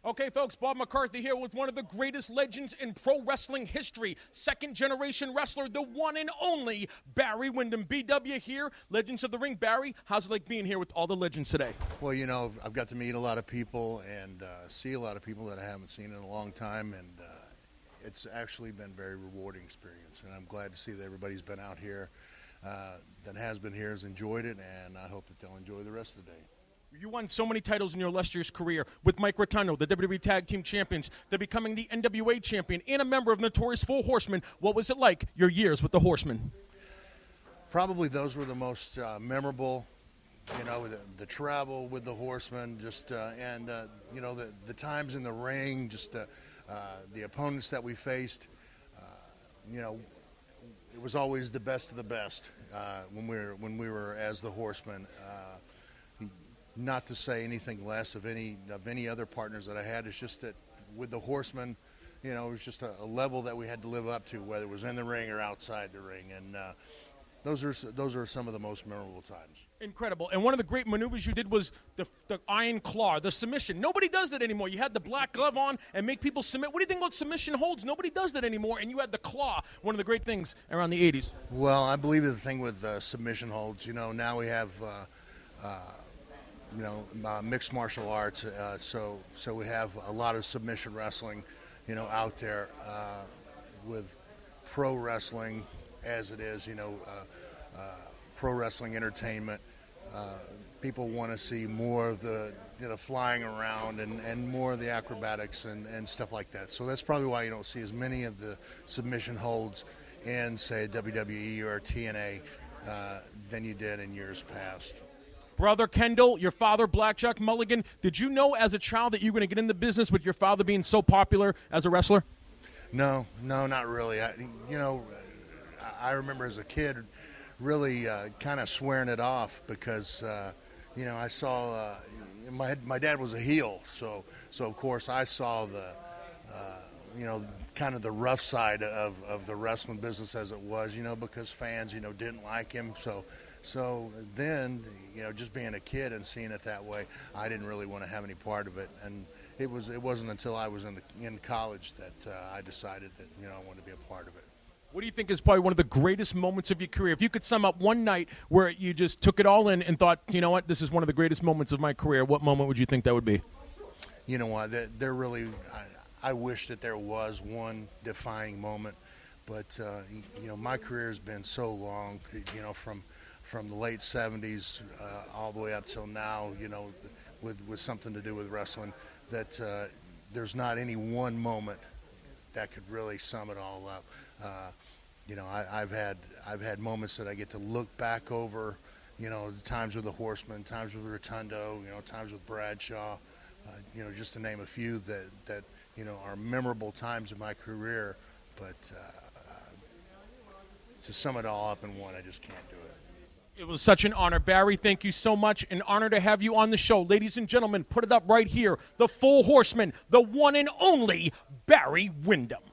Okay, folks, Bob McCarthy here with one of the greatest legends in pro wrestling history. Second-generation wrestler, the one and only Barry Windham. BW here, Legends of the Ring. Barry, how's it like being here with all the legends today? Well, you know, I've got to meet a lot of people and see a lot of people that I haven't seen in a long time, and it's actually been a very rewarding experience. And I'm glad to see that everybody's been out here, that has been here, has enjoyed it, and I hope that they'll enjoy the rest of the day. You won so many titles in your illustrious career with Mike Rotundo, the WWE Tag Team Champions, to becoming the NWA Champion and a member of Notorious Four Horsemen. What was it like, your years with the Horsemen? Probably those were the most memorable, you know, the travel with the Horsemen, just and, you know, the times in the ring, just the opponents that we faced. You know, it was always the best of the best when we were as the Horsemen. Not to say anything less of any other partners that I had. It's just that with the Horsemen, you know, it was just a level that we had to live up to, whether it was in the ring or outside the ring, and those are some of the most memorable times. Incredible. And one of the great maneuvers you did was the iron claw, the submission. Nobody does that anymore. You had the black glove on and make people submit. What do you think about submission holds? Nobody does that anymore, and you had the claw, one of the great things around the 80s. Well, I believe the thing with submission holds, you know, now we have you know, mixed martial arts, so we have a lot of submission wrestling, you know, out there with pro wrestling as it is, you know, pro wrestling entertainment. People want to see more of the, you know, flying around and more of the acrobatics and stuff like that. So that's probably why you don't see as many of the submission holds in, say, WWE or TNA than you did in years past. Brother Kendall, your father, Blackjack Mulligan, did you know as a child that you were going to get in the business with your father being so popular as a wrestler? No, not really. You know, I remember as a kid really kind of swearing it off because, you know, I saw my dad was a heel, so of course I saw the, you know, kind of the rough side of the wrestling business as it was, you know, because fans, you know, didn't like him, So then, you know, just being a kid and seeing it that way, I didn't really want to have any part of it. And it wasn't until I was in college that I decided that, you know, I wanted to be a part of it. What do you think is probably one of the greatest moments of your career? If you could sum up one night where you just took it all in and thought, you know what, this is one of the greatest moments of my career, what moment would you think that would be? You know what, they're really, I wish that there was one defining moment. But, you know, my career has been so long, you know, from the late 70s all the way up till now, you know, with something to do with wrestling, that there's not any one moment that could really sum it all up. You know, I've had moments that I get to look back over, you know, the times with the Horsemen, times with Rotundo, you know, times with Bradshaw, you know, just to name a few that you know, are memorable times in my career. But to sum it all up in one, I just can't do it. It was such an honor. Barry, thank you so much. An honor to have you on the show. Ladies and gentlemen, put it up right here. The Full Horseman, the one and only Barry Windham.